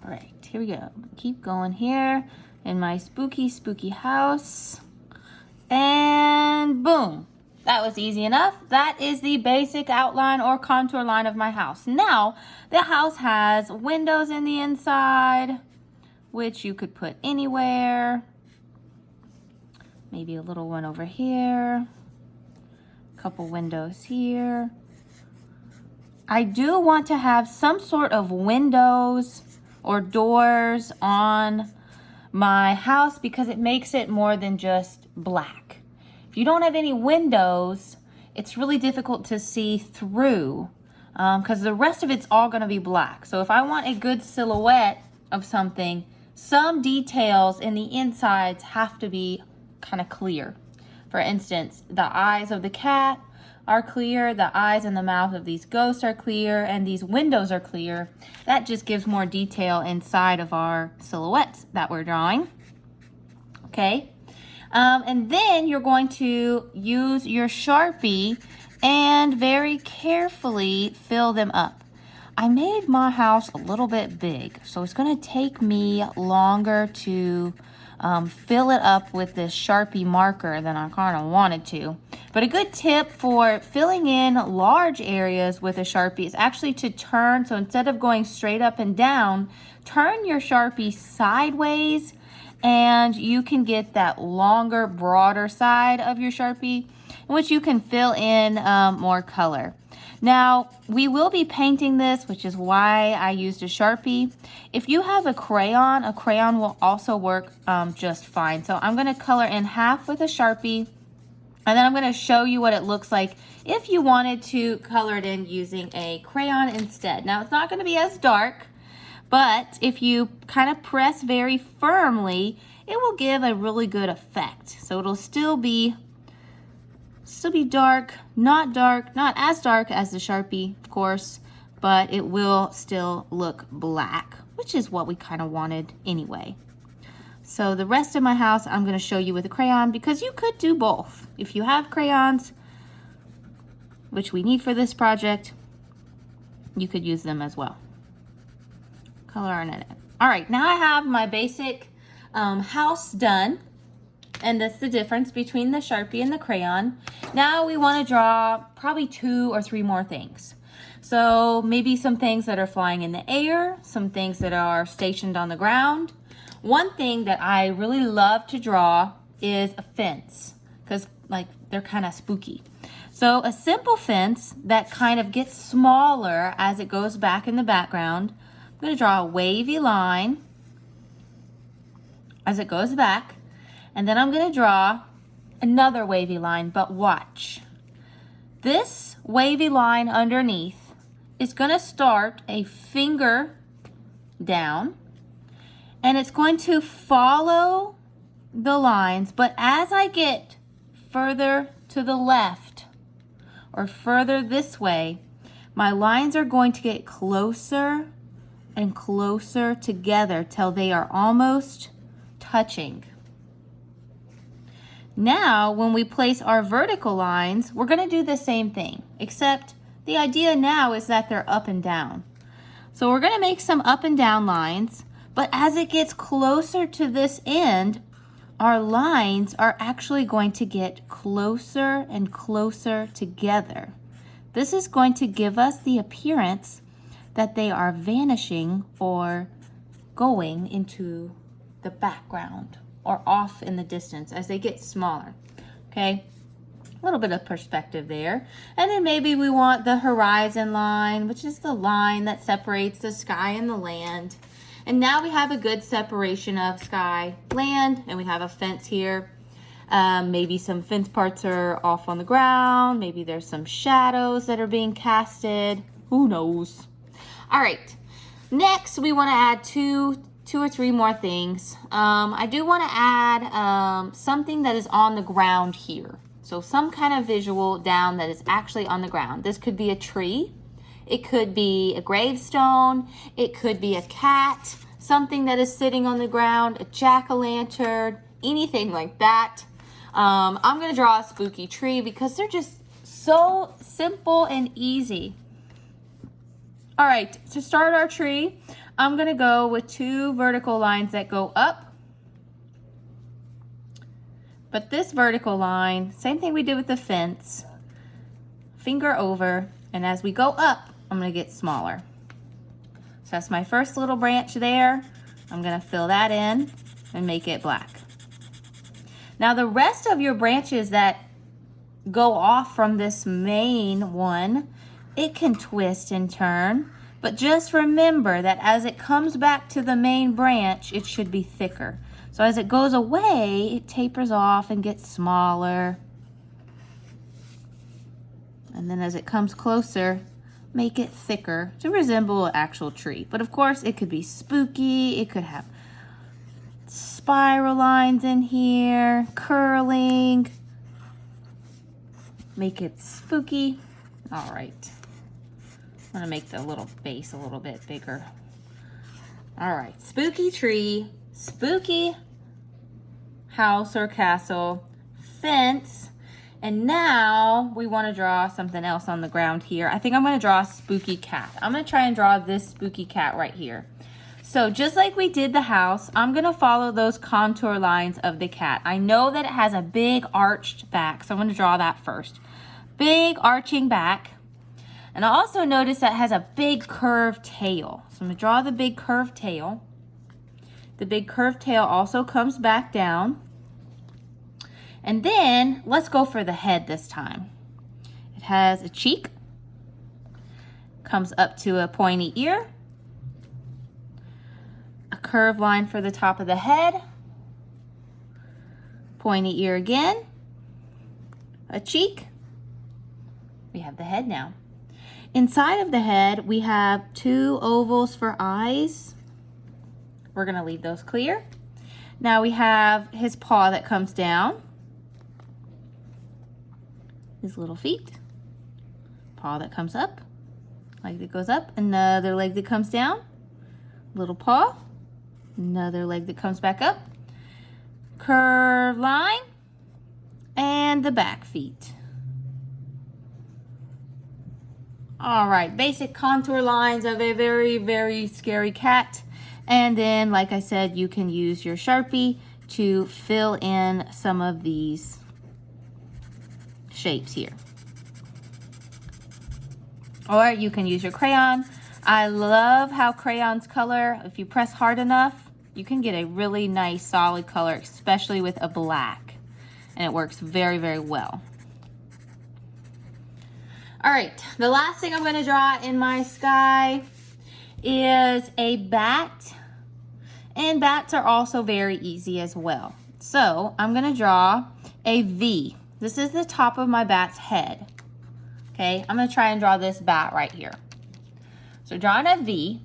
All right, here we go. Keep going here in my spooky, spooky house. And boom. That was easy enough. That is the basic outline or contour line of my house. Now, the house has windows in the inside, which you could put anywhere. Maybe a little one over here. A couple windows here. I do want to have some sort of windows or doors on my house because it makes it more than just black. If you don't have any windows, it's really difficult to see through because the rest of it's all going to be black. So if I want a good silhouette of something, some details in the insides have to be kind of clear. For instance, the eyes of the cat are clear, the eyes and the mouth of these ghosts are clear, and these windows are clear. That just gives more detail inside of our silhouettes that we're drawing. Okay, and then you're going to use your Sharpie and very carefully fill them up. I made my house a little bit big, so it's going to take me longer to fill it up with this Sharpie marker than I kind of wanted to. But a good tip for filling in large areas with a Sharpie is actually to turn. So instead of going straight up and down, turn your Sharpie sideways and you can get that longer, broader side of your Sharpie, in which you can fill in more color. Now, we will be painting this, which is why I used a Sharpie. If you have a crayon will also work just fine. So I'm going to color in half with a Sharpie, and then I'm going to show you what it looks like if you wanted to color it in using a crayon instead. Now, it's not going to be as dark, but if you kind of press very firmly, it will give a really good effect. So it'll still be dark, not as dark as the Sharpie, of course, but it will still look black, which is what we kind of wanted anyway. So the rest of my house, I'm going to show you with a crayon because you could do both. If you have crayons, which we need for this project, you could use them as well. Color on it. All right, now I have my basic house done. And that's the difference between the Sharpie and the crayon. Now we want to draw probably 2 or 3 more things. So maybe some things that are flying in the air, some things that are stationed on the ground. One thing that I really love to draw is a fence because like they're kind of spooky. So a simple fence that kind of gets smaller as it goes back in the background. I'm going to draw a wavy line as it goes back. And then I'm going to draw another wavy line, but watch. This wavy line underneath is going to start a finger down, and it's going to follow the lines, but as I get further to the left or further this way, my lines are going to get closer and closer together till they are almost touching. Now, when we place our vertical lines, we're going to do the same thing, except the idea now is that they're up and down. So we're going to make some up and down lines, but as it gets closer to this end, our lines are actually going to get closer and closer together. This is going to give us the appearance that they are vanishing or going into the background or off in the distance as they get smaller. Okay, a little bit of perspective there. And then maybe we want the horizon line, which is the line that separates the sky and the land. And now we have a good separation of sky, land, and we have a fence here. Maybe some fence parts are off on the ground. Maybe there's some shadows that are being casted. Who knows? All right, next we want to add two or three more things. I do want to add something that is on the ground here. So some kind of visual down that is actually on the ground. This could be a tree. It could be a gravestone. It could be a cat, something that is sitting on the ground, a jack-o'-lantern, anything like that. I'm going to draw a spooky tree because they're just so simple and easy. All right, to start our tree, I'm gonna go with 2 vertical lines that go up. But this vertical line, same thing we did with the fence, finger over, and as we go up, I'm gonna get smaller. So that's my first little branch there. I'm gonna fill that in and make it black. Now the rest of your branches that go off from this main one, it can twist and turn, but just remember that as it comes back to the main branch, it should be thicker. So as it goes away, it tapers off and gets smaller. And then as it comes closer, make it thicker to resemble an actual tree. But of course, it could be spooky. It could have spiral lines in here, curling. Make it spooky. All right. I'm gonna make the little base a little bit bigger. All right, spooky tree, spooky house or castle, fence, and now we want to draw something else on the ground here. I think I'm going to draw a spooky cat. I'm going to try and draw this spooky cat right here. So just like we did the house, I'm going to follow those contour lines of the cat. I know that it has a big arched back, so I'm going to draw that first. Big arching back. And I also notice that it has a big curved tail. So I'm going to draw the big curved tail. The big curved tail also comes back down. And then let's go for the head this time. It has a cheek, comes up to a pointy ear, a curved line for the top of the head, pointy ear again, a cheek. We have the head now. Inside of the head, we have 2 ovals for eyes. We're gonna leave those clear. Now we have his paw that comes down. His little feet, paw that comes up, leg that goes up, another leg that comes down, little paw, another leg that comes back up, curved line, and the back feet. All right, basic contour lines of a very, very scary cat. And then, like I said, you can use your Sharpie to fill in some of these shapes here. Or you can use your crayon. I love how crayons color. If you press hard enough, you can get a really nice solid color, especially with a black. And it works very, very well. All right, the last thing I'm going to draw in my sky is a bat. And bats are also very easy as well. So I'm going to draw a V. This is the top of my bat's head. Okay, I'm going to try and draw this bat right here. So drawing a V,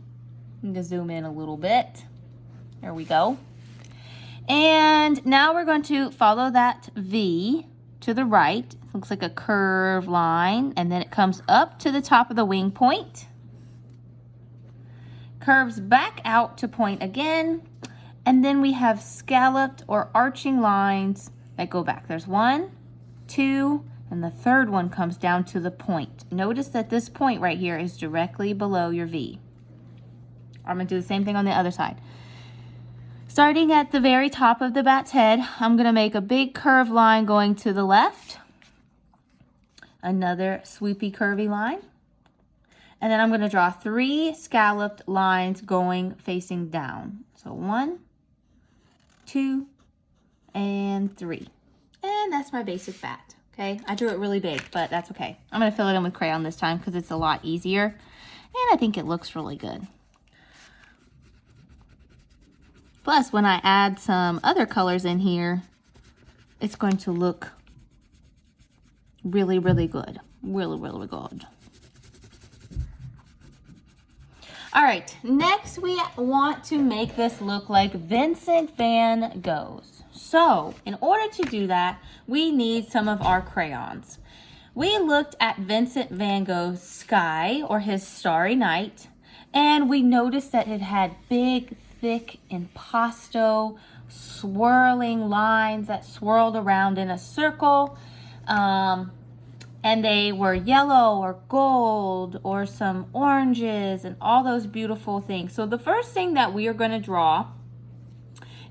I'm going to zoom in a little bit. There we go. And now we're going to follow that V to the right. It looks like a curved line, and then it comes up to the top of the wing point. Curves back out to point again, and then we have scalloped or arching lines that go back. There's 1, 2, and the third one comes down to the point. Notice that this point right here is directly below your V. I'm going to do the same thing on the other side. Starting at the very top of the bat's head, I'm going to make a big curved line going to the left. Another swoopy curvy line. And then I'm going to draw 3 scalloped lines going facing down. So 1, 2, and 3. And that's my basic bat. Okay, I drew it really big, but that's okay. I'm going to fill it in with crayon this time because it's a lot easier. And I think it looks really good. Plus, when I add some other colors in here, it's going to look really, really good. Really, really good. All right, next we want to make this look like Vincent van Gogh's. So, in order to do that, we need some of our crayons. We looked at Vincent van Gogh's sky, or his Starry Night, and we noticed that it had big, thick impasto swirling lines that swirled around in a circle. and they were yellow or gold or some oranges and all those beautiful things. So the first thing that we are going to draw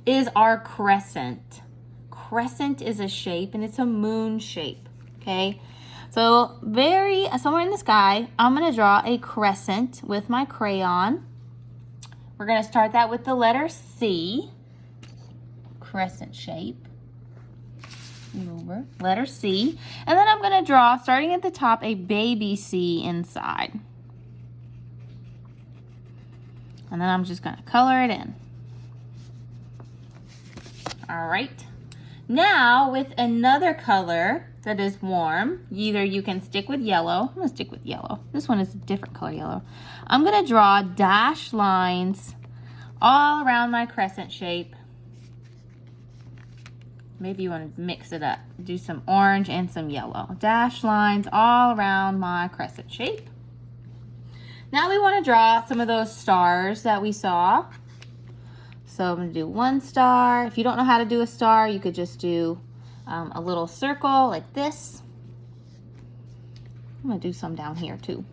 is our crescent. Crescent is a shape, and it's a moon shape, okay? So somewhere in the sky, I'm going to draw a crescent with my crayon. We're going to start that with the letter C, crescent shape. Over, letter C. And then I'm going to draw, starting at the top, a baby C inside. And then I'm just going to color it in. All right. Now, with another color that is warm, either you can stick with yellow. I'm going to stick with yellow. This one is a different color yellow. I'm going to draw dashed lines all around my crescent shape. Maybe you want to mix it up. Do some orange and some yellow. Dashed lines all around my crescent shape. Now we want to draw some of those stars that we saw. So I'm going to do one star. If you don't know how to do a star, you could just do a little circle like this. I'm going to do some down here too.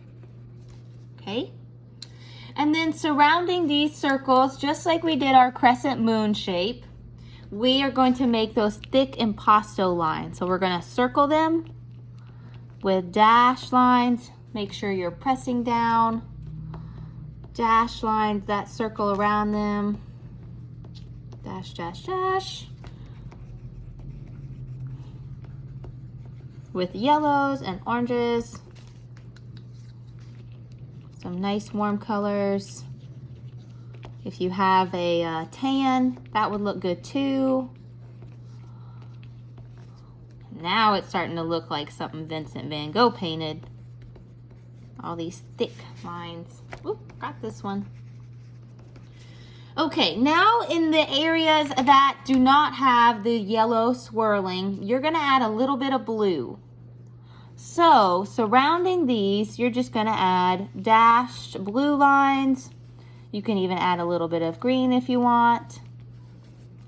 Okay. And then surrounding these circles, just like we did our crescent moon shape, we are going to make those thick impasto lines. So we're going to circle them with dashed lines. Make sure you're pressing down. Dashed lines, that circle around them. Dash, dash, dash. With yellows and oranges. Some nice warm colors. If you have a tan, that would look good too. Now it's starting to look like something Vincent van Gogh painted. All these thick lines. Oop, got this one. Okay, now in the areas that do not have the yellow swirling, you're going to add a little bit of blue. So, surrounding these, you're just going to add dashed blue lines. You can even add a little bit of green if you want.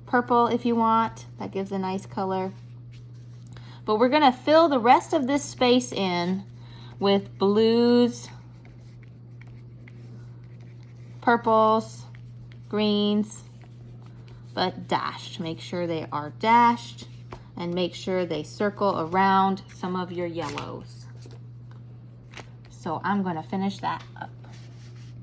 Purple if you want. That gives a nice color. But we're going to fill the rest of this space in with blues, purples, greens, but dashed. Make sure they are dashed and make sure they circle around some of your yellows. So I'm going to finish that up.